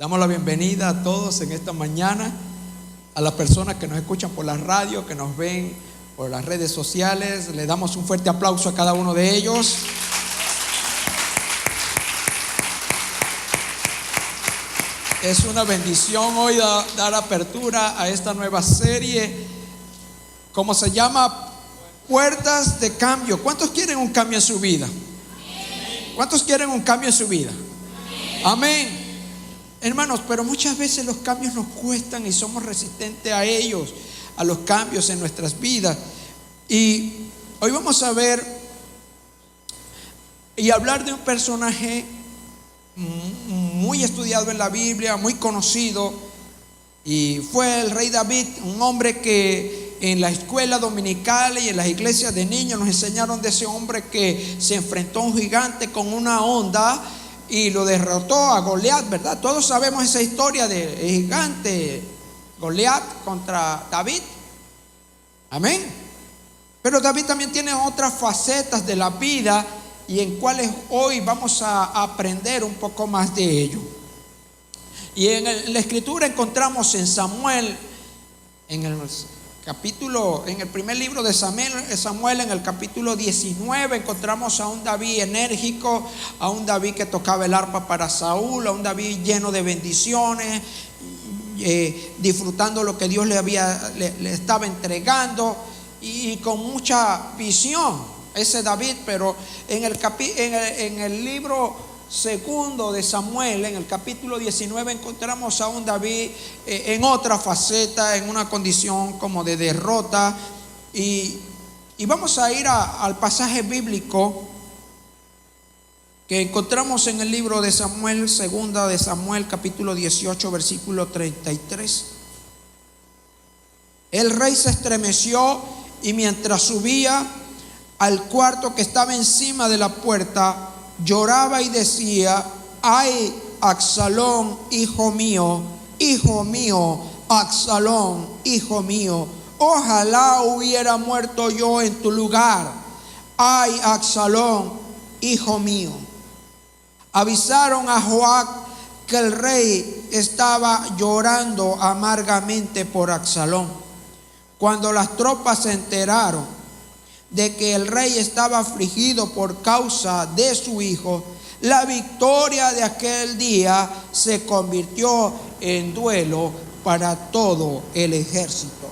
Damos la bienvenida a todos en esta mañana, a las personas que nos escuchan por la radio, que nos ven por las redes sociales. Le damos un fuerte aplauso a cada uno de ellos. Es una bendición hoy dar apertura a esta nueva serie. ¿Cómo se llama? Puertas de cambio. ¿Cuántos quieren un cambio en su vida? ¿Cuántos quieren un cambio en su vida? Amén. Hermanos, pero muchas veces los cambios nos cuestan y somos resistentes a ellos, a los cambios en nuestras vidas. Y hoy vamos a ver y hablar de un personaje muy estudiado en la Biblia, muy conocido, y fue el rey David, un hombre que en la escuela dominical y en las iglesias de niños nos enseñaron de ese hombre que se enfrentó a un gigante con una honda y lo derrotó a Goliat, ¿verdad? Todos sabemos esa historia del gigante Goliat contra David. Amén. Pero David también tiene otras facetas de la vida y en cuales hoy vamos a aprender un poco más de ello. Y en la escritura encontramos en Samuel, en el primer libro de Samuel, en el capítulo 19, encontramos a un David enérgico, a un David que tocaba el arpa para Saúl, a un David lleno de bendiciones, disfrutando lo que Dios le estaba entregando y con mucha visión, ese David. Pero en el libro segundo de Samuel, en el capítulo 19, encontramos a un David en otra faceta, en una condición como de derrota. Y vamos a ir al pasaje bíblico que encontramos en el libro de Samuel, segunda de Samuel, capítulo 18, versículo 33. El rey se estremeció y mientras subía al cuarto que estaba encima de la puerta, lloraba y decía: ay, Absalón, hijo mío, Absalón, hijo mío, ojalá hubiera muerto yo en tu lugar. Ay, Absalón, hijo mío. Avisaron a Joab que el rey estaba llorando amargamente por Absalón. Cuando las tropas se enteraron de que el rey estaba afligido por causa de su hijo, la victoria de aquel día se convirtió en duelo para todo el ejército.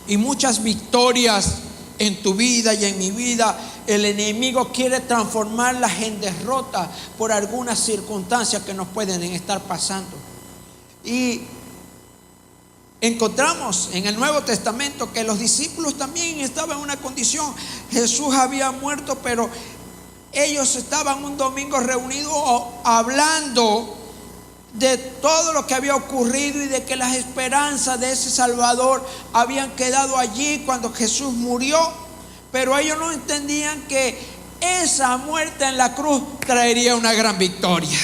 Y muchas victorias en tu vida y en mi vida, el enemigo quiere transformarlas en derrota por algunas circunstancias que nos pueden estar pasando. Y encontramos en el Nuevo Testamento que los discípulos también estaban en una condición. Jesús había muerto, pero ellos estaban un domingo reunidos hablando de todo lo que había ocurrido y de que las esperanzas de ese Salvador habían quedado allí cuando Jesús murió. Pero ellos no entendían que esa muerte en la cruz traería una gran victoria.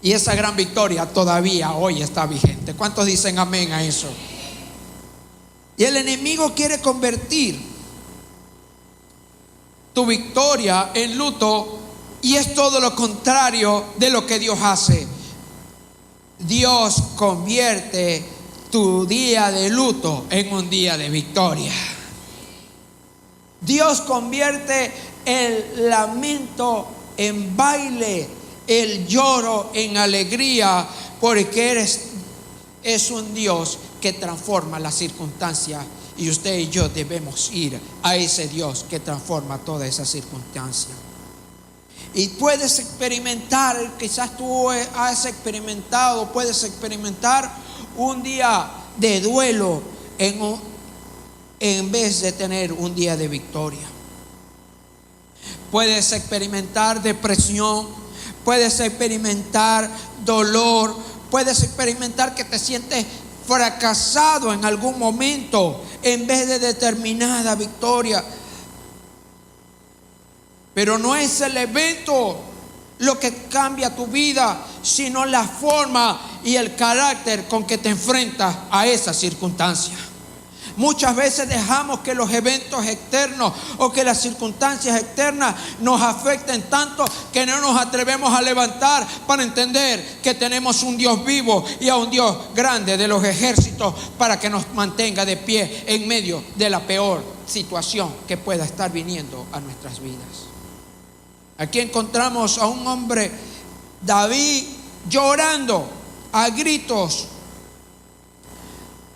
Y esa gran victoria todavía hoy está vigente. ¿Cuántos dicen amén a eso? Y el enemigo quiere convertir tu victoria en luto, y es todo lo contrario de lo que Dios hace. Dios convierte tu día de luto en un día de victoria. Dios convierte el lamento en baile, el lloro en alegría, porque es un Dios que transforma las circunstancias, y usted y yo debemos ir a ese Dios que transforma todas esas circunstancias. Y puedes experimentar, quizás tú has experimentado, puedes experimentar un día de duelo en vez de tener un día de victoria. Puedes experimentar depresión, puedes experimentar dolor, puedes experimentar que te sientes fracasado en algún momento en vez de determinada victoria. Pero no es el evento lo que cambia tu vida, sino la forma y el carácter con que te enfrentas a esa circunstancia. Muchas veces dejamos que los eventos externos o que las circunstancias externas nos afecten tanto que no nos atrevemos a levantar para entender que tenemos un Dios vivo y a un Dios grande de los ejércitos para que nos mantenga de pie en medio de la peor situación que pueda estar viniendo a nuestras vidas. Aquí encontramos a un hombre, David, llorando a gritos,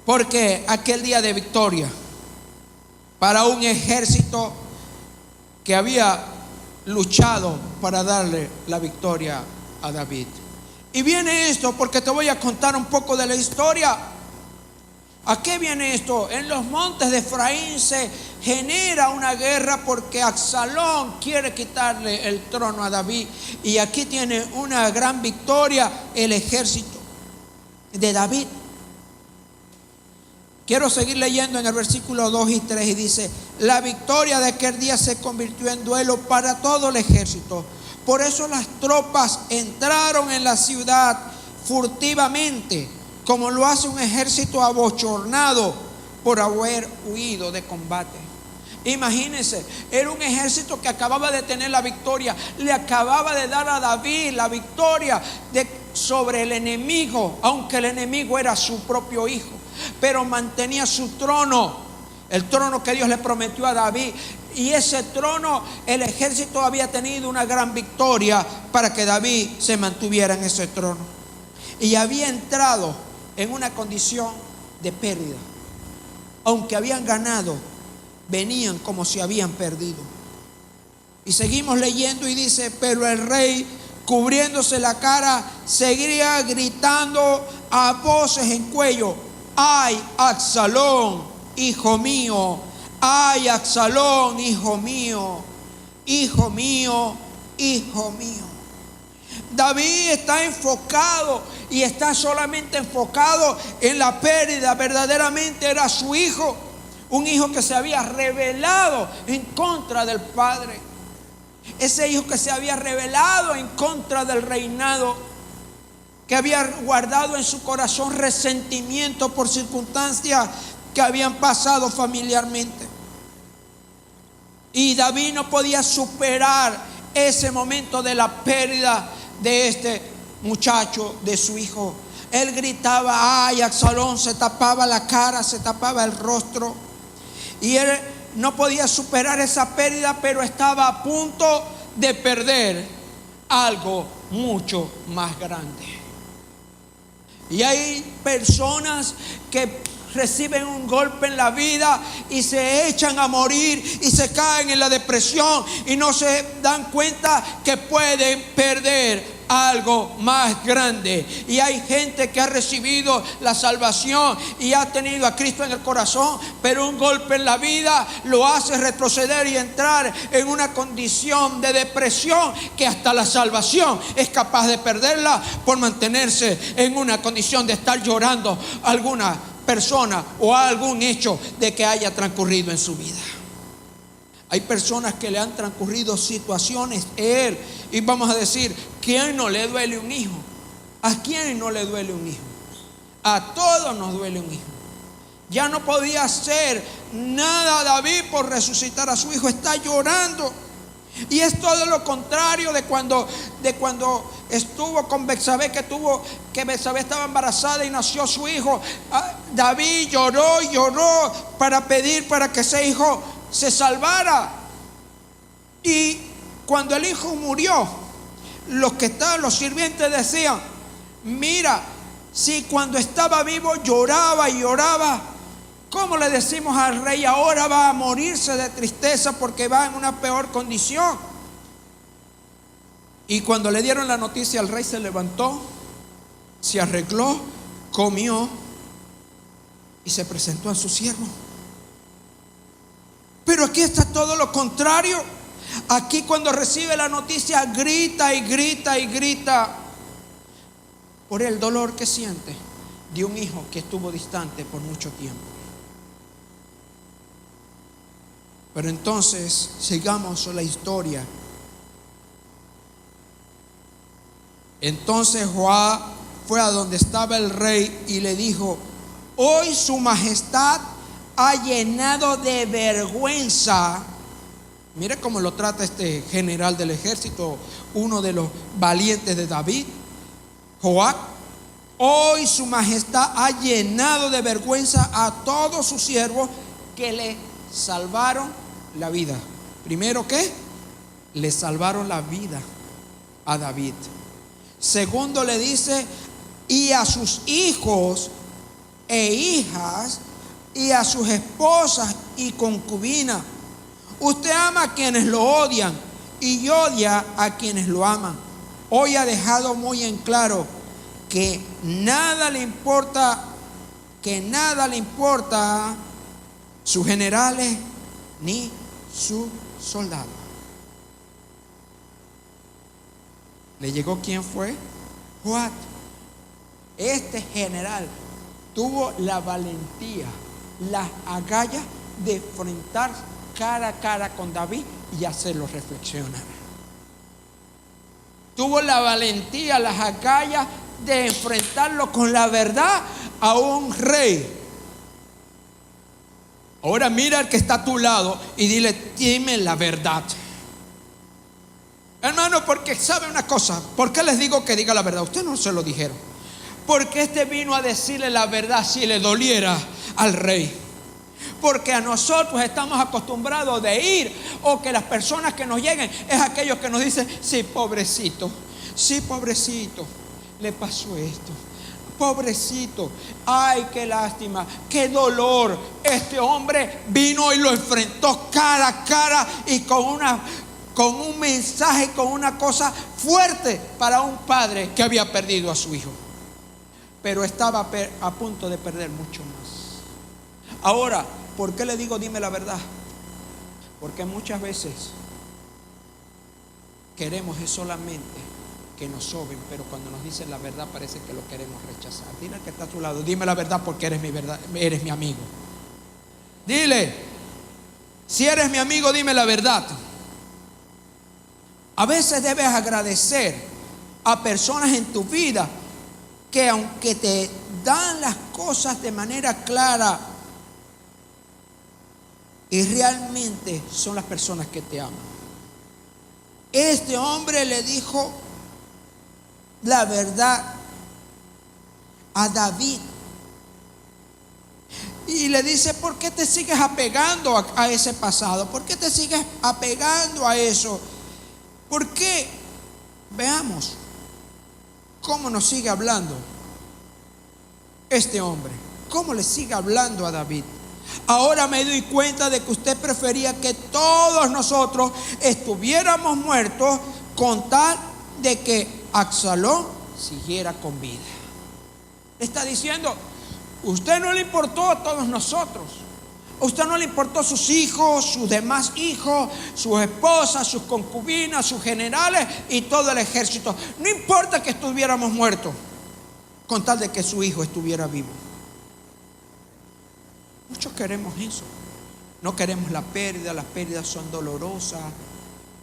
porque aquel día de victoria para un ejército que había luchado para darle la victoria a David. Y viene esto porque te voy a contar un poco de la historia. ¿A qué viene esto? En los montes de Efraín se genera una guerra porque Absalón quiere quitarle el trono a David. Y aquí tiene una gran victoria el ejército de David. Quiero seguir leyendo en el versículo 2 y 3 y dice: la victoria de aquel día se convirtió en duelo para todo el ejército. Por eso las tropas entraron en la ciudad furtivamente, como lo hace un ejército abochornado por haber huido de combate. Imagínense, era un ejército que acababa de tener la victoria, le acababa de dar a David la victoria sobre el enemigo, aunque el enemigo era su propio hijo, pero mantenía su trono, el trono que Dios le prometió a David. Y ese trono, el ejército había tenido una gran victoria para que David se mantuviera en ese trono. Y había entrado en una condición de pérdida. Aunque habían ganado, venían como si habían perdido. Y seguimos leyendo y dice: pero el rey, cubriéndose la cara, seguía gritando a voces en cuello: ¡ay, Absalón, hijo mío! ¡Ay, Absalón, hijo mío! ¡Hijo mío! ¡Hijo mío! David está enfocado y está solamente enfocado en la pérdida. Verdaderamente era su hijo, un hijo que se había rebelado en contra del padre. Ese hijo que se había rebelado en contra del reinado, que había guardado en su corazón resentimiento por circunstancias que habían pasado familiarmente. Y David no podía superar ese momento de la pérdida de este muchacho, de su hijo. Él gritaba: ¡ay, Absalón! Se tapaba la cara, se tapaba el rostro. Y él no podía superar esa pérdida, pero estaba a punto de perder algo mucho más grande. Y hay personas que reciben un golpe en la vida y se echan a morir y se caen en la depresión y no se dan cuenta que pueden perder algo más grande. Y hay gente que ha recibido la salvación y ha tenido a Cristo en el corazón, pero un golpe en la vida lo hace retroceder y entrar en una condición de depresión que hasta la salvación es capaz de perderla por mantenerse en una condición de estar llorando alguna persona o algún hecho de que haya transcurrido en su vida. Hay personas que le han transcurrido situaciones y vamos a decir: ¿quién no le duele un hijo? ¿A quién no le duele un hijo? A todos nos duele un hijo. Ya no podía hacer nada David por resucitar a su hijo, está llorando. Y es todo lo contrario de cuando estuvo con Betsabé, que Betsabé estaba embarazada y nació su hijo. David lloró y lloró para pedir para que ese hijo se salvara. Y cuando el hijo murió, los sirvientes decían: mira, si cuando estaba vivo lloraba y lloraba, ¿cómo le decimos al rey ahora va a morirse de tristeza porque va en una peor condición? Y cuando le dieron la noticia, el rey se levantó, se arregló, comió y se presentó a su siervo. Pero aquí está todo lo contrario. Aquí, cuando recibe la noticia, grita y grita y grita por el dolor que siente de un hijo que estuvo distante por mucho tiempo. Pero entonces sigamos la historia. Entonces Joab fue a donde estaba el rey y le dijo: hoy su majestad ha llenado de vergüenza. Mire cómo lo trata este general del ejército, uno de los valientes de David, Joab. Hoy su majestad ha llenado de vergüenza a todos sus siervos que le salvaron la vida. Primero, ¿qué? Le salvaron la vida a David. Segundo, le dice, y a sus hijos e hijas y a sus esposas y concubinas. Usted ama a quienes lo odian y odia a quienes lo aman. Hoy ha dejado muy en claro que nada le importa sus generales ni sus soldados. ¿Le llegó quién fue? Joab. Este general tuvo la valentía, las agallas de enfrentar cara a cara con David y hacerlo reflexionar. Tuvo la valentía, las agallas de enfrentarlo con la verdad a un rey. Ahora mira al que está a tu lado y dile, dime la verdad. Hermano, porque sabe una cosa, ¿por qué les digo que diga la verdad? Ustedes no se lo dijeron. Porque este vino a decirle la verdad si le doliera al rey. Porque a nosotros estamos acostumbrados de ir, o que las personas que nos lleguen es aquellos que nos dicen, sí, pobrecito, le pasó esto, pobrecito, ay, qué lástima, qué dolor. Este hombre vino y lo enfrentó cara a cara y con un mensaje, con una cosa fuerte para un padre que había perdido a su hijo, pero estaba a punto de perder mucho más. Ahora, ¿por qué le digo dime la verdad? Porque muchas veces queremos es solamente que nos soben, pero cuando nos dicen la verdad parece que lo queremos rechazar. Dile al que está a tu lado, dime la verdad porque eres mi verdad, eres mi amigo. Dile, si eres mi amigo, dime la verdad. A veces debes agradecer a personas en tu vida que aunque te dan las cosas de manera clara y realmente son las personas que te aman. Este hombre le dijo la verdad a David y le dice, ¿por qué te sigues apegando a ese pasado? ¿Por qué te sigues apegando a eso? ¿Por qué? Veamos cómo nos sigue hablando este hombre, cómo le sigue hablando a David. Ahora me doy cuenta de que usted prefería que todos nosotros estuviéramos muertos con tal de que Absalón siguiera con vida. Está diciendo, usted no le importó a todos nosotros. A usted no le importó sus hijos, sus demás hijos, sus esposas, sus concubinas, sus generales y todo el ejército. No importa que estuviéramos muertos, con tal de que su hijo estuviera vivo. Muchos queremos eso. No queremos la pérdida. Las pérdidas son dolorosas.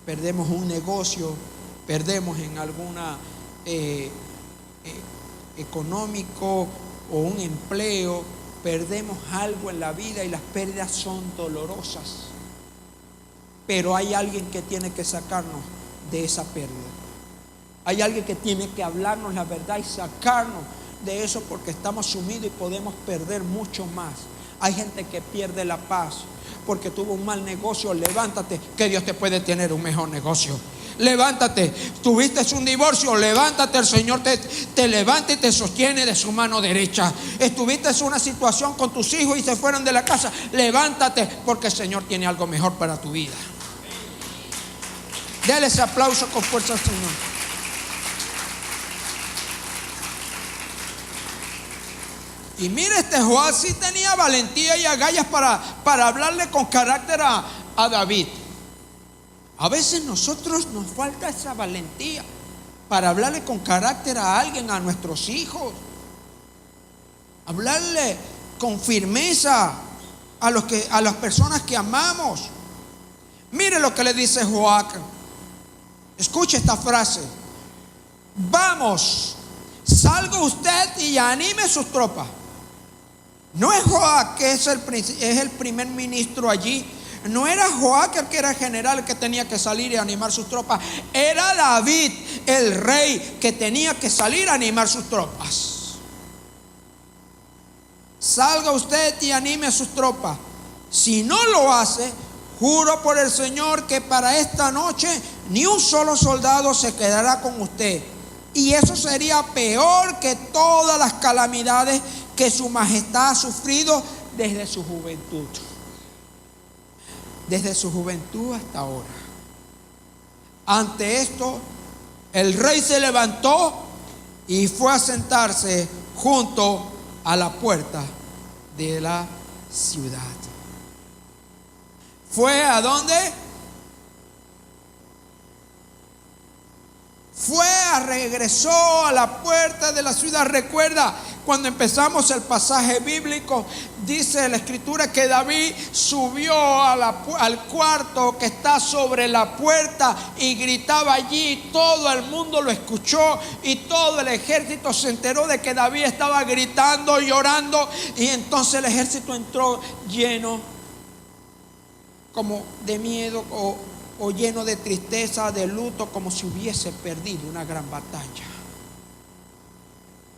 Perdemos un negocio, perdemos en alguna económico o un empleo, perdemos algo en la vida y las pérdidas son dolorosas. Pero hay alguien que tiene que sacarnos de esa pérdida. Hay alguien que tiene que hablarnos la verdad y sacarnos de eso, porque estamos sumidos y podemos perder mucho más. Hay gente que pierde la paz porque tuvo un mal negocio. Levántate, que Dios te puede tener un mejor negocio. Levántate, tuviste un divorcio, levántate, el Señor te levanta y te sostiene de su mano derecha. Estuviste en una situación con tus hijos y se fueron de la casa, levántate, porque el Señor tiene algo mejor para tu vida. Dale ese aplauso con fuerza al Señor. Y mire, este Joab sí tenía valentía y agallas para hablarle con carácter a David. A veces nosotros nos falta esa valentía para hablarle con carácter a alguien, a nuestros hijos. Hablarle con firmeza a las personas que amamos. Mire lo que le dice Joab. Escuche esta frase. Vamos, salga usted y anime sus tropas. No es Joab que es el primer ministro allí. No era Joab el que era el general que tenía que salir y animar sus tropas. Era David, el rey, que tenía que salir a animar sus tropas. Salga usted y anime a sus tropas. Si no lo hace, juro por el Señor que para esta noche ni un solo soldado se quedará con usted. Y eso sería peor que todas las calamidades que su majestad ha sufrido desde su juventud. Desde su juventud hasta ahora. Ante esto, el rey se levantó y fue a sentarse junto a la puerta de la ciudad. ¿Fue a dónde? Regresó a la puerta de la ciudad. Recuerda, cuando empezamos el pasaje bíblico, dice la escritura que David subió al cuarto que está sobre la puerta y gritaba allí. Todo el mundo lo escuchó y todo el ejército se enteró de que David estaba gritando, llorando, y entonces el ejército entró lleno como de miedo o lleno de tristeza, de luto, como si hubiese perdido una gran batalla.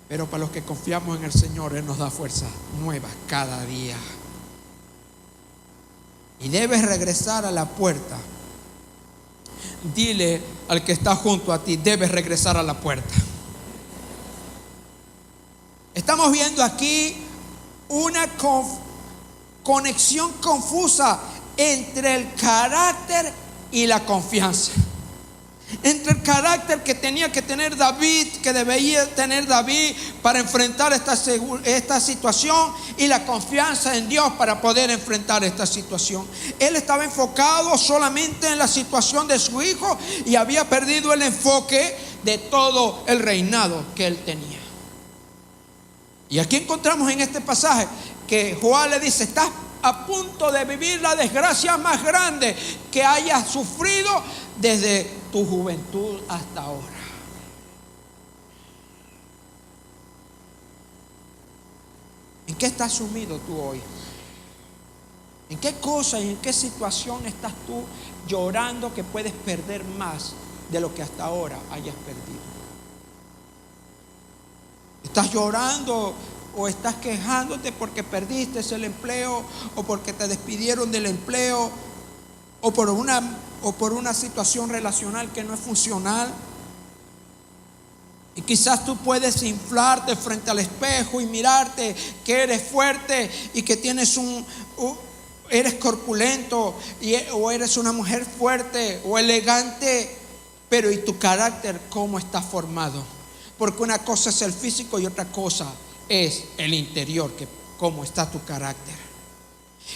Pero para los que confiamos en el Señor, Él nos da fuerzas nuevas cada día. Y debes regresar a la puerta. Dile al que está junto a ti: debes regresar a la puerta. Estamos viendo aquí una conexión confusa entre el carácter y la confianza. Entre el carácter que tenía que tener David, que debía tener David para enfrentar esta situación, y la confianza en Dios para poder enfrentar esta situación. Él estaba enfocado solamente en la situación de su hijo y había perdido el enfoque de todo el reinado que él tenía. Y aquí encontramos en este pasaje que Joab le dice: estás a punto de vivir la desgracia más grande que hayas sufrido desde tu juventud hasta ahora. ¿En qué estás sumido tú hoy? ¿En qué cosa y en qué situación estás tú llorando que puedes perder más de lo que hasta ahora hayas perdido? ¿Estás llorando o estás quejándote porque perdiste el empleo, o porque te despidieron del empleo, o por una situación relacional que no es funcional? Y quizás tú puedes inflarte frente al espejo y mirarte que eres fuerte y que tienes eres corpulento, o eres una mujer fuerte o elegante, pero ¿y tu carácter cómo está formado? Porque una cosa es el físico y otra cosa es el interior, que cómo está tu carácter.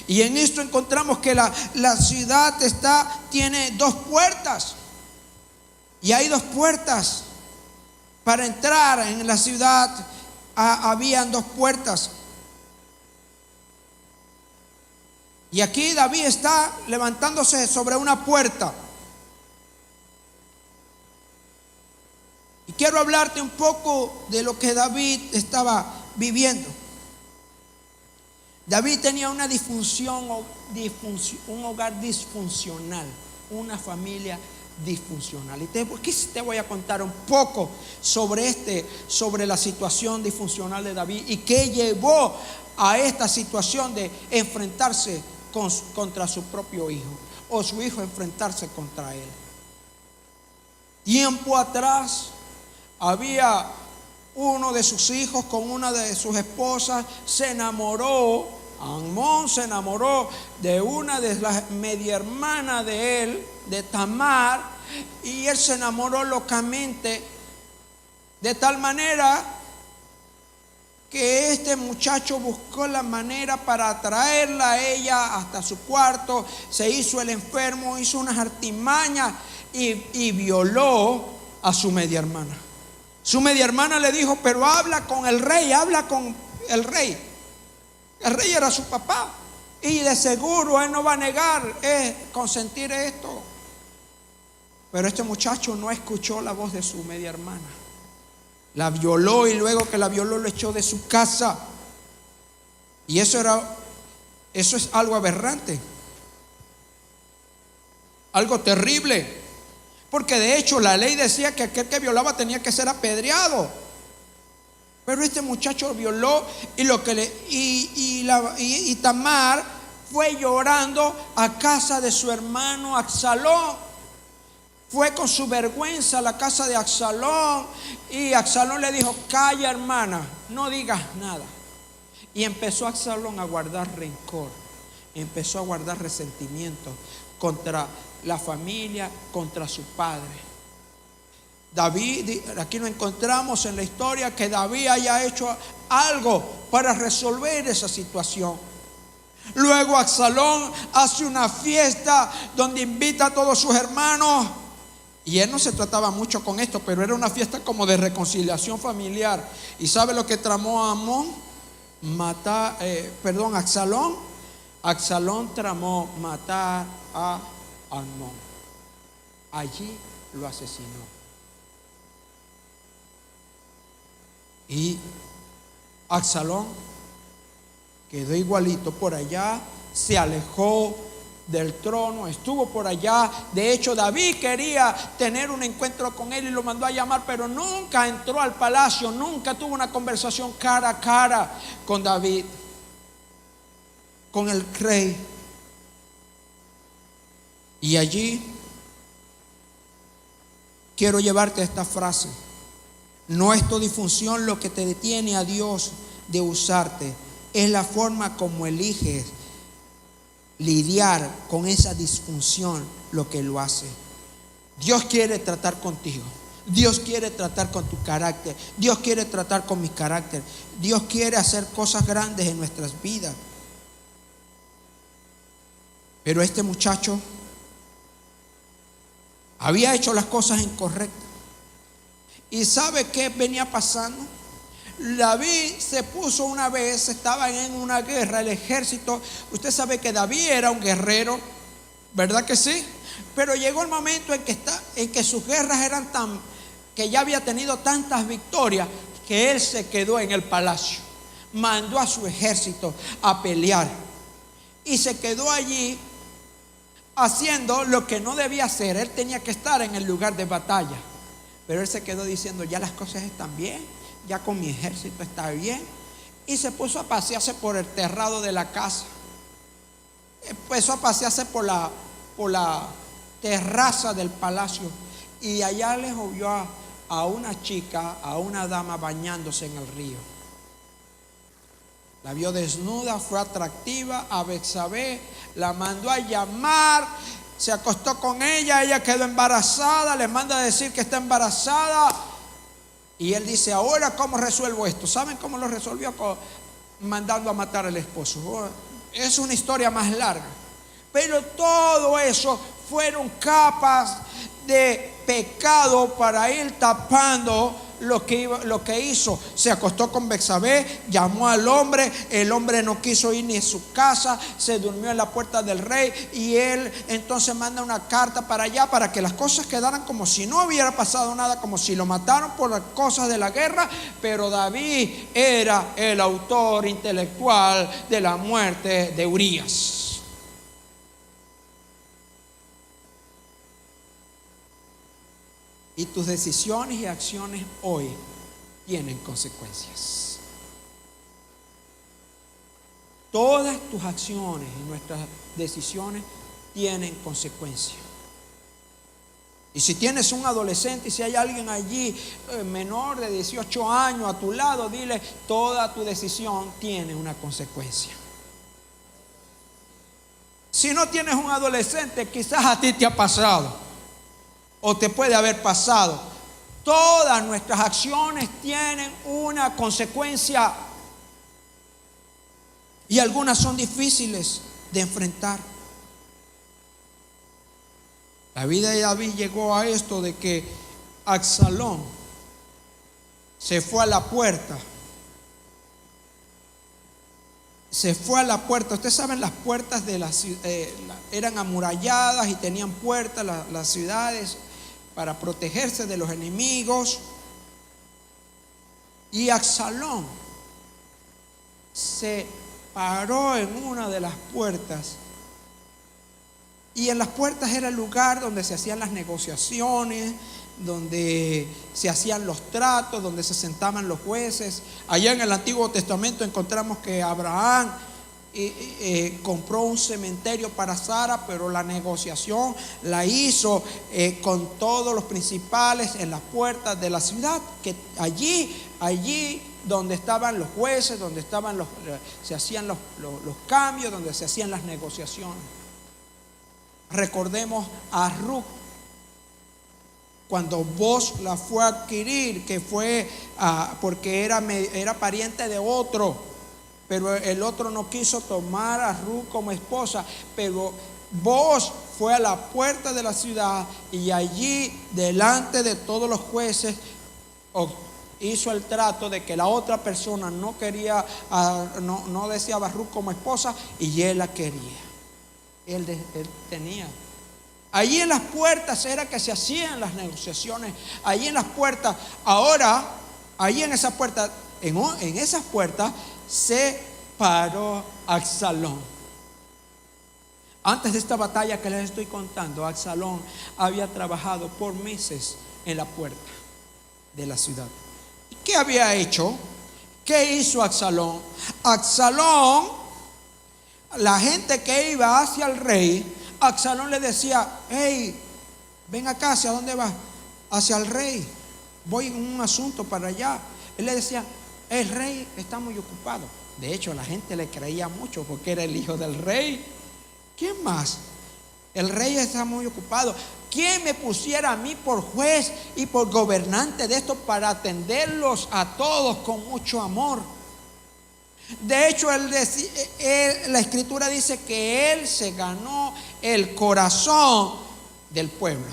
Y en esto encontramos que la ciudad tiene dos puertas. Y hay dos puertas. Para entrar en la ciudad habían dos puertas. Y aquí David está levantándose sobre una puerta. Y quiero hablarte un poco de lo que David estaba viviendo. David tenía una un hogar disfuncional, una familia disfuncional. Y aquí te voy a contar un poco sobre la situación disfuncional de David y qué llevó a esta situación de enfrentarse contra su propio hijo, o su hijo enfrentarse contra él. Tiempo atrás había uno de sus hijos con una de sus esposas, Amnón se enamoró de una de las media hermanas de él, de Tamar, y él se enamoró locamente, de tal manera que este muchacho buscó la manera para atraerla a ella hasta su cuarto. Se hizo el enfermo, hizo unas artimañas y violó a su media hermana. Su media hermana le dijo: pero habla con el rey, habla con el rey. El rey era su papá, y de seguro él no va a negar consentir esto. Pero este muchacho no escuchó la voz de su media hermana. La violó, y luego que la violó lo echó de su casa. Y eso es algo aberrante, algo terrible, porque de hecho la ley decía que aquel que violaba tenía que ser apedreado. Pero este muchacho violó, y Tamar fue llorando a casa de su hermano Absalón. Fue con su vergüenza a la casa de Absalón, y Absalón le dijo: calla, hermana, no digas nada. Y empezó Absalón a guardar rencor, empezó a guardar resentimiento contra la familia, contra su padre. David, aquí nos encontramos en la historia que David haya hecho algo para resolver esa situación. Luego Absalón hace una fiesta donde invita a todos sus hermanos, y él no se trataba mucho con esto, pero era una fiesta como de reconciliación familiar. ¿Y sabe lo que tramó Absalón? Absalón tramó matar a Amnón. Allí lo asesinó. Y Absalón quedó igualito por allá, se alejó del trono, estuvo por allá. De hecho, David quería tener un encuentro con él y lo mandó a llamar, pero nunca entró al palacio, nunca tuvo una conversación cara a cara con David, con el rey. Y allí quiero llevarte a esta frase: no es tu disfunción lo que te detiene a Dios de usarte, es la forma como eliges lidiar con esa disfunción lo que lo hace. Dios quiere tratar contigo, Dios quiere tratar con tu carácter, Dios quiere tratar con mi carácter, Dios quiere hacer cosas grandes en nuestras vidas. Pero este muchacho había hecho las cosas incorrectas. ¿Y sabe qué venía pasando? David se puso una vez, estaban en una guerra, el ejército. Usted sabe que David era un guerrero, ¿verdad que sí? Pero llegó el momento en que sus guerras eran que ya había tenido tantas victorias, que él se quedó en el palacio. Mandó a su ejército a pelear y se quedó allí haciendo lo que no debía hacer. Él tenía que estar en el lugar de batalla, pero él se quedó diciendo: ya las cosas están bien, ya con mi ejército está bien. Y se puso a pasearse por el terrado de la casa. Empezó a pasearse por la terraza del palacio, y allá les vio a una chica, a una dama bañándose en el río. La vio desnuda, fue atractiva. A Betsabé la mandó a llamar, se acostó con ella, ella quedó embarazada, le manda a decir que está embarazada. Y él dice: ahora, ¿cómo resuelvo esto? ¿Saben cómo lo resolvió? Mandando a matar al esposo. Es una historia más larga, pero todo eso fueron capas de pecado para ir tapando lo que hizo. Se acostó con Betsabé, llamó al hombre, el hombre no quiso ir ni a su casa, se durmió en la puerta del rey, y él entonces manda una carta para allá para que las cosas quedaran como si no hubiera pasado nada, como si lo mataron por las cosas de la guerra. Pero David era el autor intelectual de la muerte de Urías. Y tus decisiones y acciones hoy tienen consecuencias. Todas tus acciones y nuestras decisiones tienen consecuencias. Y si tienes un adolescente, y si hay alguien allí menor de 18 años a tu lado, dile: toda tu decisión tiene una consecuencia. Si no tienes un adolescente, quizás a ti te ha pasado, o te puede haber pasado. Todas nuestras acciones tienen una consecuencia, y algunas son difíciles de enfrentar. La vida de David llegó a esto de que Absalón se fue a la puerta. Ustedes saben, las puertas de eran amuralladas y tenían puertas las ciudades para protegerse de los enemigos. Y Absalón se paró en una de las puertas. Y en las puertas era el lugar donde se hacían las negociaciones, donde se hacían los tratos, donde se sentaban los jueces. Allá en el Antiguo Testamento encontramos que Abraham compró un cementerio para Sara, pero la negociación la hizo con todos los principales en las puertas de la ciudad, que allí donde estaban los jueces, donde estaban se hacían los cambios, donde se hacían las negociaciones. Recordemos a Ruth, cuando Boaz la fue a adquirir, que fue porque era pariente de otro, pero el otro no quiso tomar a Ruth como esposa. Pero Boaz fue a la puerta de la ciudad y allí, delante de todos los jueces, hizo el trato de que la otra persona no quería, no deseaba a Ruth como esposa, y él la quería. Él tenía. Allí en las puertas era que se hacían las negociaciones. Allí en las puertas. Ahora, allí en esas puertas, en esas puertas se paró Absalón. Antes de esta batalla que les estoy contando, Absalón había trabajado por meses en la puerta de la ciudad. ¿Y qué había hecho? ¿Qué hizo Absalón? Absalón, la gente que iba hacia el rey, Absalón le decía: hey, ven acá. ¿Hacia dónde vas? Hacia el rey. Voy en un asunto para allá. Él le decía: el rey está muy ocupado. De hecho, la gente le creía mucho porque era el hijo del rey. ¿Quién más? El rey está muy ocupado. ¿Quién me pusiera a mí por juez y por gobernante de esto para atenderlos a todos con mucho amor? De hecho, la escritura dice que él se ganó el corazón del pueblo.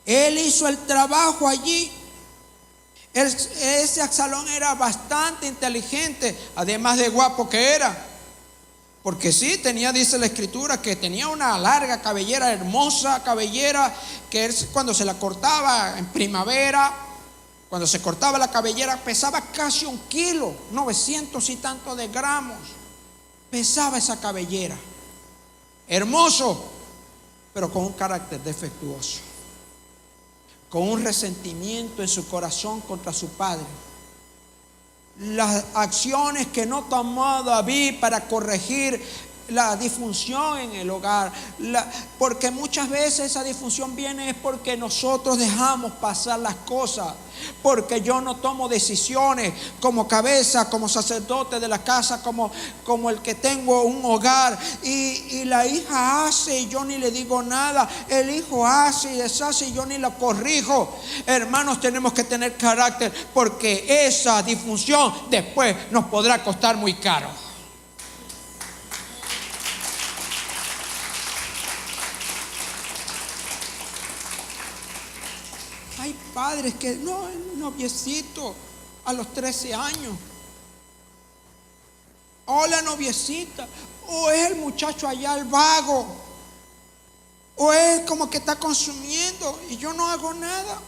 Él hizo el trabajo allí. Ese Absalón era bastante inteligente, además de guapo que era. Porque sí, dice la escritura, que tenía una larga cabellera, hermosa cabellera, que él, cuando se la cortaba en primavera, cuando se cortaba la cabellera, pesaba casi 1 kilo, 900 y tanto de gramos. Pesaba esa cabellera. Hermoso, pero con un carácter defectuoso, con un resentimiento en su corazón contra su padre. Las acciones que no tomó David para corregir la disfunción en el hogar, porque muchas veces esa disfunción viene es porque nosotros dejamos pasar las cosas, porque yo no tomo decisiones como cabeza, como sacerdote de la casa, como el que tengo un hogar, y la hija hace y yo ni le digo nada, el hijo hace y deshace y yo ni la corrijo. Hermanos, tenemos que tener carácter, porque esa disfunción después nos podrá costar muy caro. Hay padres que no, el noviecito a los 13 años, o la noviecita, o es el muchacho allá el vago, o es como que está consumiendo y yo no hago nada,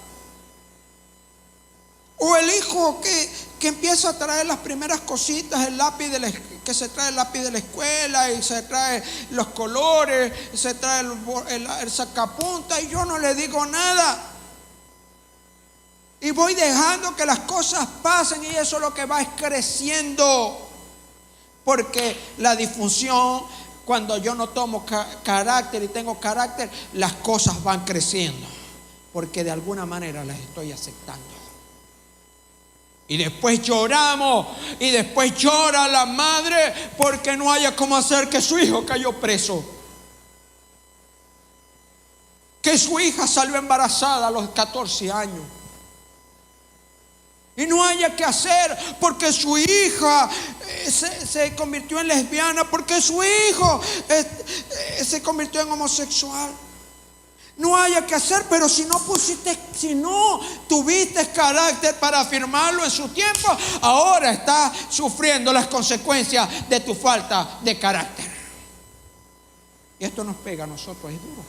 o el hijo que empieza a traer las primeras cositas, el lápiz que se trae el lápiz de la escuela, y se trae los colores, se trae el sacapunta, y yo no le digo nada. Y voy dejando que las cosas pasen, y eso es lo que va es creciendo. Porque la disfunción, cuando yo no tomo carácter y tengo carácter, las cosas van creciendo. Porque de alguna manera las estoy aceptando. Y después lloramos, y después llora la madre porque no haya cómo hacer que su hijo cayó preso. Que su hija salió embarazada a los 14 años. Y no haya que hacer porque su hija se convirtió en lesbiana, porque su hijo se convirtió en homosexual. No haya que hacer, pero si no tuviste carácter para afirmarlo en su tiempo, ahora estás sufriendo las consecuencias de tu falta de carácter. Y esto nos pega a nosotros, es duro.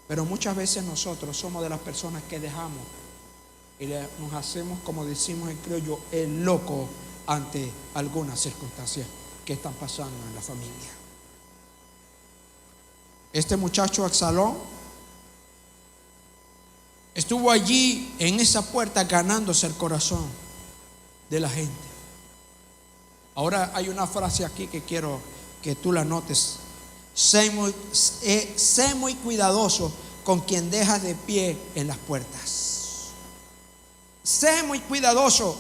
Pero muchas veces nosotros somos de las personas que dejamos y nos hacemos, como decimos en criollo, el loco ante algunas circunstancias que están pasando en la familia. Este muchacho Absalón estuvo allí en esa puerta ganándose el corazón de la gente. Ahora hay una frase aquí que quiero que tú la notes. Sé muy cuidadoso con quien dejas de pie en las puertas. Sé muy cuidadoso.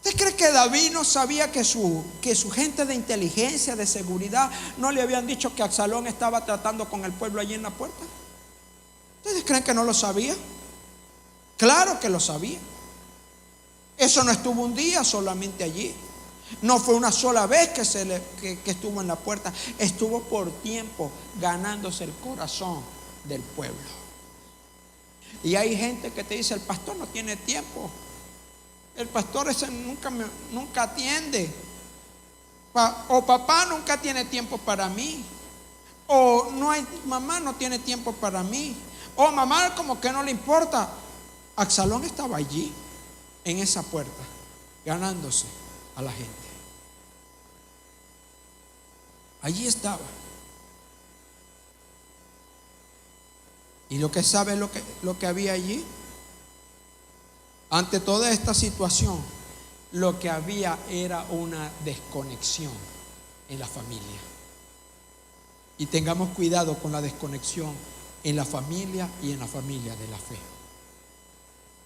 ¿Usted cree que David no sabía que su gente de inteligencia, de seguridad, no le habían dicho que Absalón estaba tratando con el pueblo allí en la puerta? ¿Ustedes creen que no lo sabía? Claro que lo sabía. Eso no estuvo un día solamente allí. No fue una sola vez que estuvo en la puerta. Estuvo por tiempo ganándose el corazón del pueblo. Y hay gente que te dice: el pastor no tiene tiempo. El pastor ese nunca atiende. O papá nunca tiene tiempo para mí. O mamá no tiene tiempo para mí. O mamá como que no le importa. Absalón estaba allí, en esa puerta, ganándose a la gente. Allí estaba. ¿Y lo que sabe lo que había allí? Ante toda esta situación, lo que había era una desconexión en la familia. Y tengamos cuidado con la desconexión en la familia y en la familia de la fe.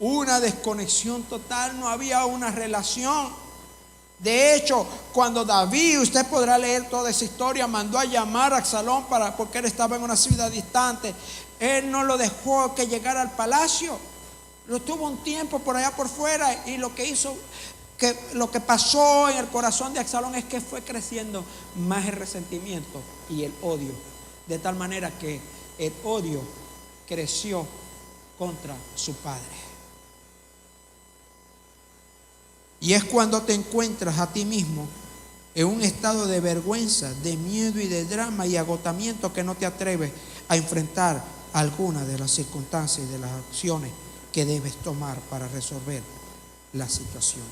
Una desconexión total, no había una relación. De hecho, cuando David, usted podrá leer toda esa historia, mandó a llamar a Absalón porque él estaba en una ciudad distante. Él no lo dejó que llegara al palacio. Lo tuvo un tiempo por allá por fuera, y lo que pasó en el corazón de Absalón es que fue creciendo más el resentimiento y el odio, de tal manera que el odio creció contra su padre. Y es cuando te encuentras a ti mismo en un estado de vergüenza, de miedo y de drama y agotamiento, que no te atreves a enfrentar alguna de las circunstancias y de las acciones que debes tomar para resolver la situación.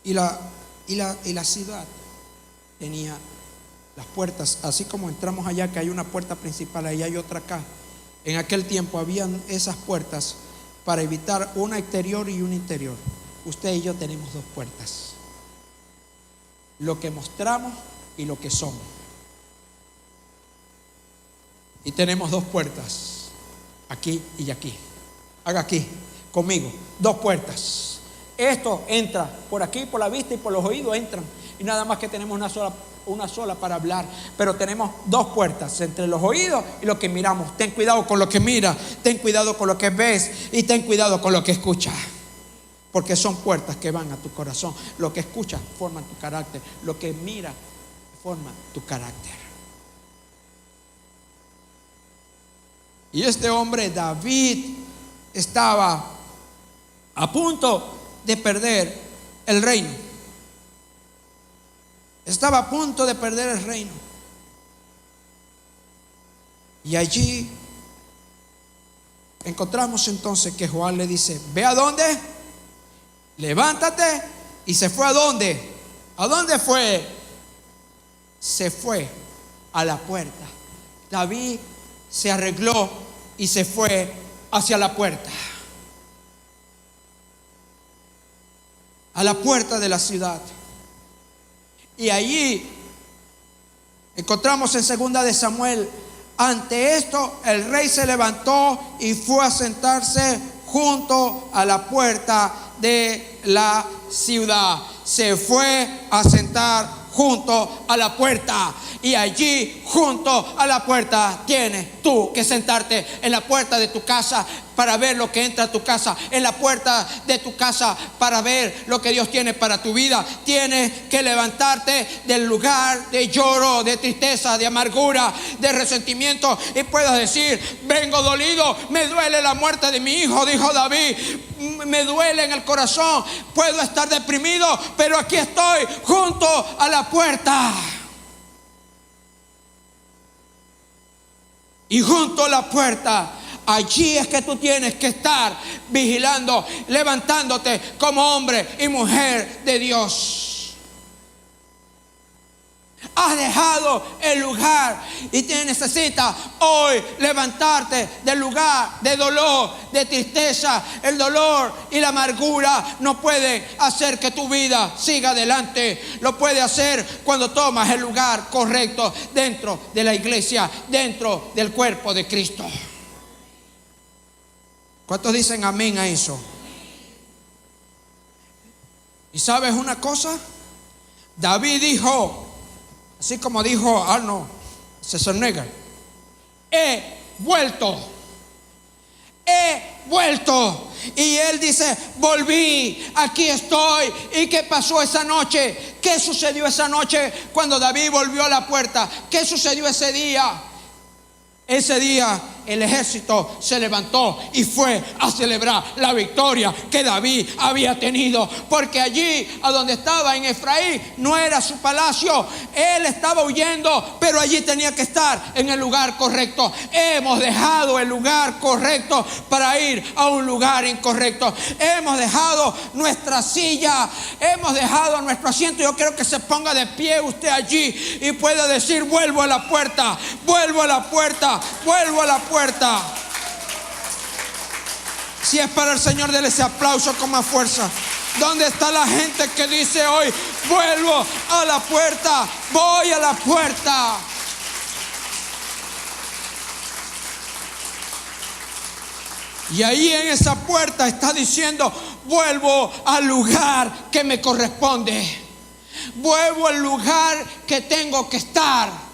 Y la ciudad tenía las puertas, así como entramos allá, que hay una puerta principal, ahí hay otra acá. En aquel tiempo habían esas puertas para evitar una exterior y una interior. Usted y yo tenemos dos puertas: lo que mostramos y lo que somos. Y tenemos dos puertas, aquí y aquí. Haga aquí conmigo, dos puertas. Esto entra por aquí, por la vista y por los oídos entran. Y nada más que tenemos una sola para hablar. Pero tenemos dos puertas, entre los oídos y lo que miramos. Ten cuidado con lo que miras, ten cuidado con lo que ves, y ten cuidado con lo que escuchas. Porque son puertas que van a tu corazón. Lo que escuchas forma tu carácter. Lo que miras forma tu carácter. Y este hombre, David, estaba a punto de perder el reino. Estaba a punto de perder el reino. Y allí encontramos entonces que Joab le dice: ve a dónde, levántate. Y se fue a dónde. ¿A dónde fue? Se fue a la puerta. David se arregló y se fue hacia la puerta, a la puerta de la ciudad. Y allí encontramos en 2 de Samuel: ante esto el rey se levantó y fue a sentarse junto a la puerta de la ciudad. Se fue a sentar junto a la puerta. Y allí, junto a la puerta, tienes tú que sentarte en la puerta de tu casa para ver lo que entra a tu casa, en la puerta de tu casa para ver lo que Dios tiene para tu vida. Tienes que levantarte del lugar de lloro, de tristeza, de amargura, de resentimiento, y puedas decir: vengo dolido, me duele la muerte de mi hijo, dijo David, me duele en el corazón, puedo estar deprimido, pero aquí estoy junto a la puerta. Y junto a la puerta Allí es que tú tienes que estar vigilando, levantándote como hombre y mujer de Dios. Has dejado el lugar y te necesitas hoy levantarte del lugar de dolor, de tristeza. El dolor y la amargura no pueden hacer que tu vida siga adelante. Lo puede hacer cuando tomas el lugar correcto dentro de la iglesia, dentro del cuerpo de Cristo. ¿Cuántos dicen amén a eso? ¿Y sabes una cosa? David dijo, así como dijo Arnold Schwarzenegger, he vuelto. Y él dice, volví, aquí estoy. ¿Y qué pasó esa noche? ¿Qué sucedió esa noche cuando David volvió a la puerta? ¿Qué sucedió ese día? Ese día el ejército se levantó y fue a celebrar la victoria que David había tenido, porque allí a donde estaba en Efraín no era su palacio. Él estaba huyendo, pero allí tenía que estar en el lugar correcto. Hemos dejado el lugar correcto para ir a un lugar incorrecto. Hemos dejado nuestra silla, hemos dejado nuestro asiento. Yo quiero que se ponga de pie usted allí y pueda decir, vuelvo a la puerta, vuelvo a la puerta, vuelvo a la puerta. Si es para el Señor, déle ese aplauso con más fuerza. ¿Dónde está la gente que dice hoy, vuelvo a la puerta, voy a la puerta? Y ahí en esa puerta está diciendo, vuelvo al lugar que me corresponde, vuelvo al lugar que tengo que estar.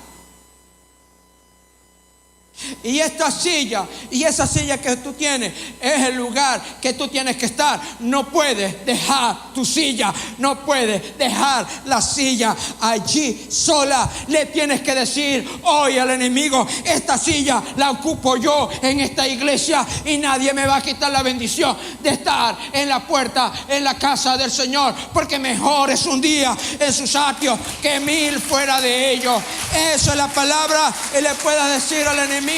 Y esta silla y esa silla que tú tienes es el lugar que tú tienes que estar. No puedes dejar tu silla, no puedes dejar la silla allí sola. Le tienes que decir hoy al enemigo, esta silla la ocupo yo en esta iglesia y nadie me va a quitar la bendición de estar en la puerta, en la casa del Señor, porque mejor es un día en sus atrios que 1000 fuera de ellos. Eso es la palabra y le puedas decir al enemigo.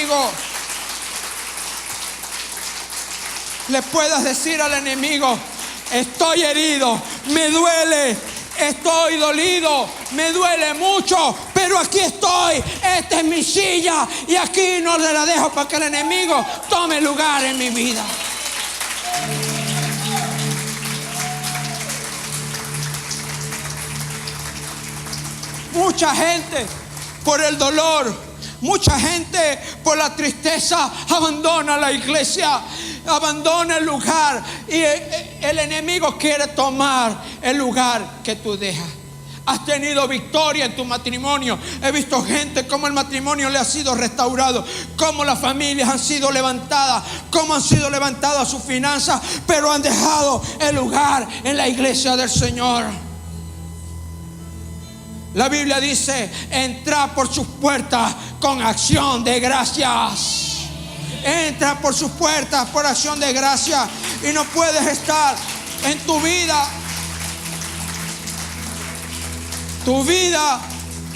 Le puedas decir al enemigo, estoy herido, me duele, estoy dolido, me duele mucho, pero aquí estoy, esta es mi silla y aquí no le la dejo para que el enemigo tome lugar en mi vida. Mucha gente por el dolor, mucha gente por la tristeza abandona la iglesia, abandona el lugar y el enemigo quiere tomar el lugar que tú dejas. Has tenido victoria en tu matrimonio. He visto gente como el matrimonio le ha sido restaurado, como las familias han sido levantadas, como han sido levantadas sus finanzas, pero han dejado el lugar en la iglesia del Señor. La Biblia dice, entra por sus puertas con acción de gracias. Entra por sus puertas por acción de gracias. Y no puedes estar en tu vida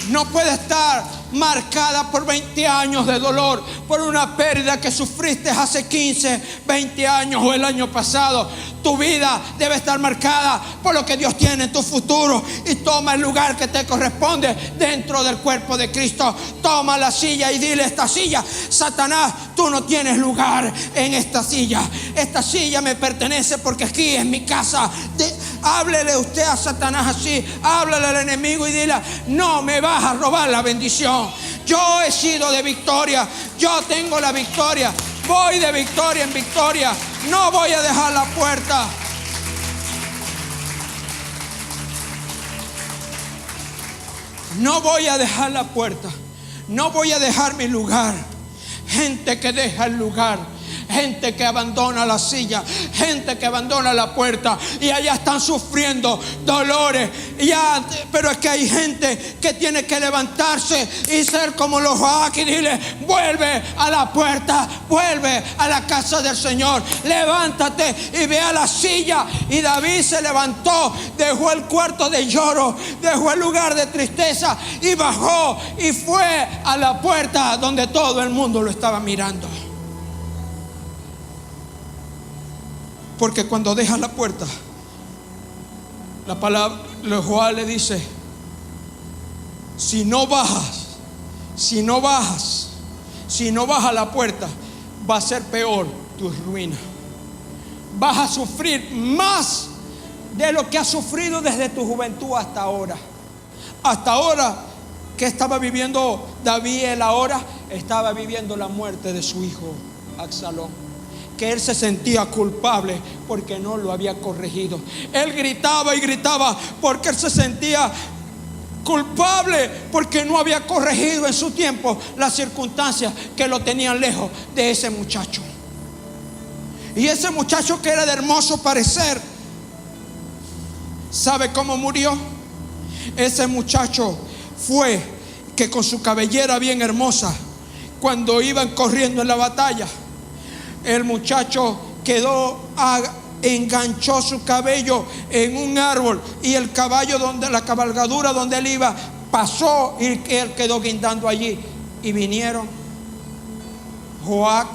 no puede estar marcada por 20 años de dolor, por una pérdida que sufriste hace 15, 20 años o el año pasado. Tu vida debe estar marcada por lo que Dios tiene en tu futuro, y toma el lugar que te corresponde dentro del cuerpo de Cristo. Toma la silla y dile a esta silla, Satanás, tú no tienes lugar en esta silla. Esta silla me pertenece porque aquí es mi casa. Háblele usted a Satanás así, háblale al enemigo y dile, no me vas a robar la bendición. Yo he sido de victoria, yo tengo la victoria, voy de victoria en victoria, no voy a dejar la puerta. No voy a dejar la puerta, no voy a dejar mi lugar. Gente que deja el lugar, gente que abandona la silla, gente que abandona la puerta y allá están sufriendo dolores. Pero es que hay gente que tiene que levantarse y ser como los Joaquín y dile, vuelve a la puerta, vuelve a la casa del Señor, levántate y ve a la silla. Y David se levantó, dejó el cuarto de lloro, dejó el lugar de tristeza y bajó y fue a la puerta donde todo el mundo lo estaba mirando. Porque cuando dejas la puerta, la palabra, Jehová le dice: si no bajas la puerta, va a ser peor tu ruina. Vas a sufrir más de lo que has sufrido desde tu juventud hasta ahora. Hasta ahora, que estaba viviendo David, él ahora estaba viviendo la muerte de su hijo Absalón, que él se sentía culpable porque no lo había corregido. Él gritaba y gritaba porque él se sentía culpable porque no había corregido en su tiempo las circunstancias que lo tenían lejos de ese muchacho. Y ese muchacho, que era de hermoso parecer, ¿sabe cómo murió? Ese muchacho fue que con su cabellera bien hermosa, cuando iban corriendo en la batalla, el muchacho enganchó su cabello en un árbol, y el caballo, donde la cabalgadura donde él iba, pasó, y él quedó guindando allí. Y vinieron Joab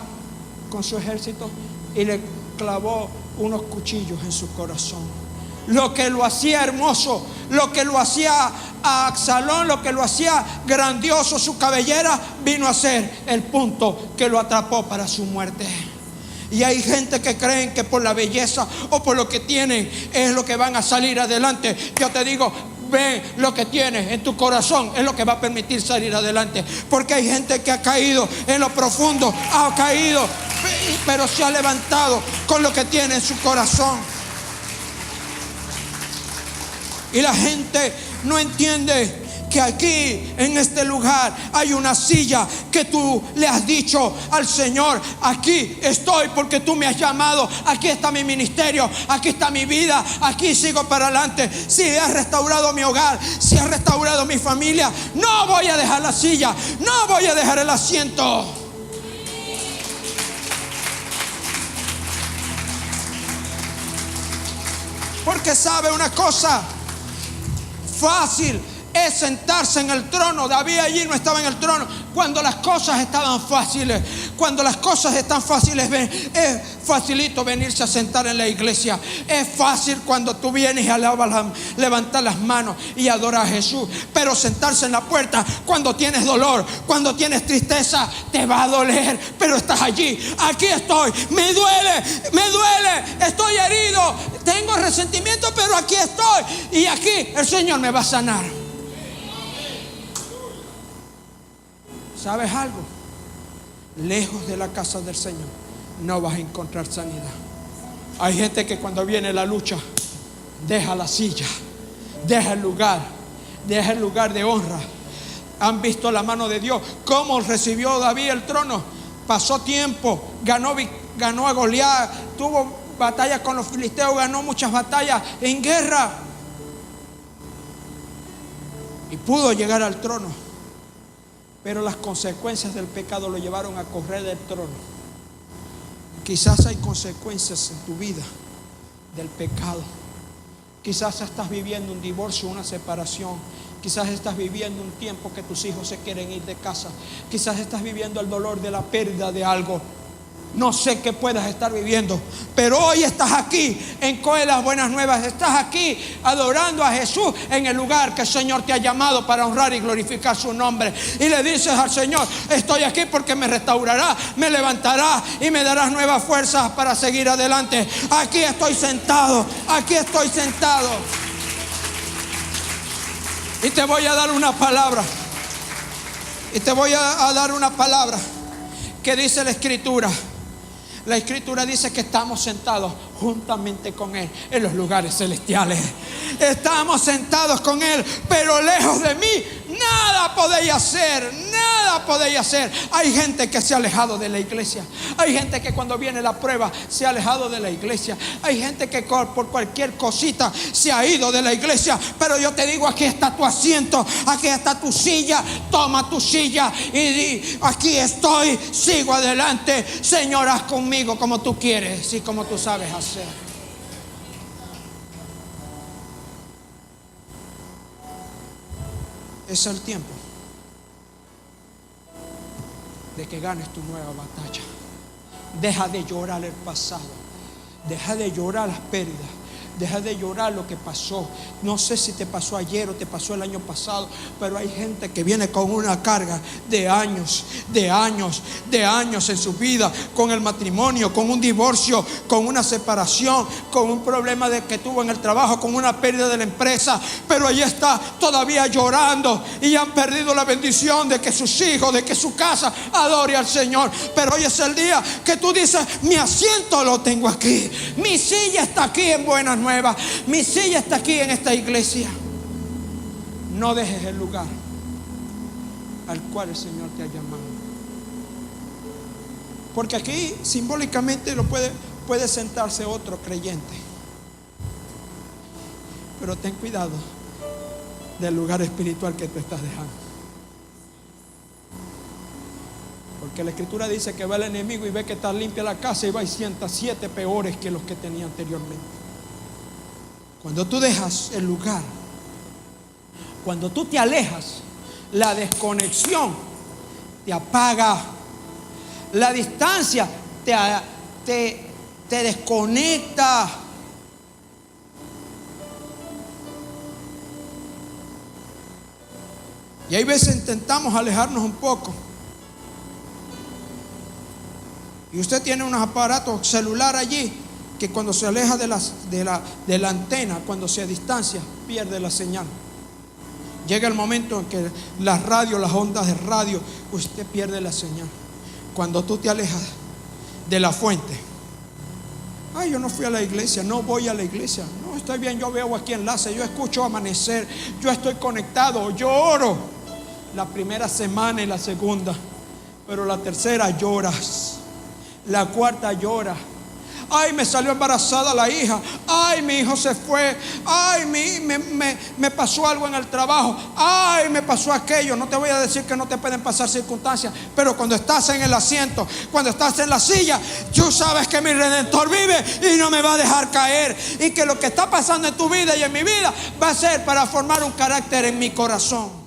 con su ejército y le clavó unos cuchillos en su corazón. Lo que lo hacía hermoso, lo que lo hacía a Absalón, lo que lo hacía grandioso, su cabellera, vino a ser el punto que lo atrapó para su muerte. Y hay gente que creen que por la belleza o por lo que tienen es lo que van a salir adelante. Yo te digo, ve lo que tienes en tu corazón, es lo que va a permitir salir adelante. Porque hay gente que ha caído en lo profundo, ha caído, pero se ha levantado con lo que tiene en su corazón. Y la gente no entiende que aquí, en este lugar, hay una silla que tú le has dicho al Señor: aquí estoy porque tú me has llamado, aquí está mi ministerio, aquí está mi vida, aquí sigo para adelante. Si has restaurado mi hogar, si has restaurado mi familia, no voy a dejar la silla, no voy a dejar el asiento. Porque sabe una cosa, fácil es sentarse en el trono. David allí no estaba en el trono cuando las cosas estaban fáciles. Cuando las cosas están fáciles, es facilito venirse a sentar en la iglesia. Es fácil cuando tú vienes y levantar las manos y adorar a Jesús. Pero sentarse en la puerta cuando tienes dolor, cuando tienes tristeza, te va a doler, pero estás allí. Aquí estoy, me duele, estoy herido, tengo resentimiento, pero aquí estoy. Y aquí el Señor me va a sanar. ¿Sabes algo? Lejos de la casa del Señor no vas a encontrar sanidad. Hay gente que cuando viene la lucha deja la silla, deja el lugar de honra. Han visto la mano de Dios, cómo recibió David el trono. Pasó tiempo, ganó a Goliat, tuvo batallas con los filisteos, ganó muchas batallas en guerra y pudo llegar al trono. Pero las consecuencias del pecado lo llevaron a correr del trono. Quizás hay consecuencias en tu vida del pecado. Quizás estás viviendo un divorcio, una separación. Quizás estás viviendo un tiempo que tus hijos se quieren ir de casa. Quizás estás viviendo el dolor de la pérdida de algo. No sé qué puedas estar viviendo, pero hoy estás aquí en COE Las Buenas Nuevas. Estás aquí adorando a Jesús en el lugar que el Señor te ha llamado para honrar y glorificar su nombre. Y le dices al Señor: estoy aquí porque me restaurará, me levantará y me darás nuevas fuerzas para seguir adelante. Aquí estoy sentado, aquí estoy sentado. Y te voy a dar una palabra. Y te voy a dar una palabra que dice la Escritura. La Escritura dice que estamos sentados juntamente con Él en los lugares celestiales. Estamos sentados con Él, pero lejos de mí nada podéis hacer, nada podéis hacer. Hay gente que se ha alejado de la iglesia. Hay gente que cuando viene la prueba se ha alejado de la iglesia. Hay gente que por cualquier cosita se ha ido de la iglesia. Pero yo te digo, aquí está tu asiento, aquí está tu silla. Toma tu silla y di: aquí estoy, sigo adelante. Señor, haz conmigo como tú quieres y como tú sabes hacer. Es el tiempo de que ganes tu nueva batalla. Deja de llorar el pasado. Deja de llorar las pérdidas. Deja de llorar lo que pasó. No sé si te pasó ayer o te pasó el año pasado, pero hay gente que viene con una carga de años en su vida, con el matrimonio, con un divorcio, con una separación, con un problema que tuvo en el trabajo, con una pérdida de la empresa, pero ahí está todavía llorando y han perdido la bendición de que sus hijos, de que su casa adore al Señor. Pero hoy es el día que tú dices: mi asiento lo tengo aquí, mi silla está aquí en Buenas Nuevas, mi silla está aquí en esta iglesia. No dejes el lugar al cual el Señor te ha llamado, porque aquí simbólicamente puede sentarse otro creyente, pero ten cuidado del lugar espiritual que te estás dejando, porque la Escritura dice que va el enemigo y ve que está limpia la casa y va y sienta 7 peores que los que tenía anteriormente. Cuando tú dejas el lugar, cuando tú te alejas, la desconexión te apaga, la distancia te desconecta. Y hay veces intentamos alejarnos un poco. Y usted tiene unos aparatos celular allí que cuando se aleja de la antena, cuando se distancia, pierde la señal. Llega el momento en que las ondas de radio, usted pierde la señal. Cuando tú te alejas de la fuente. Ay, yo no fui a la iglesia, no voy a la iglesia. No, estoy bien, yo veo aquí enlace, yo escucho amanecer, yo estoy conectado, yo oro. La primera semana y la segunda, pero la tercera lloras, la cuarta lloras. Ay, me salió embarazada la hija. Ay, mi hijo se fue. Ay, me pasó algo en el trabajo. Ay, me pasó aquello. No te voy a decir que no te pueden pasar circunstancias, pero cuando estás en el asiento, cuando estás en la silla, tú sabes que mi Redentor vive y no me va a dejar caer, y que lo que está pasando en tu vida y en mi vida va a ser para formar un carácter en mi corazón.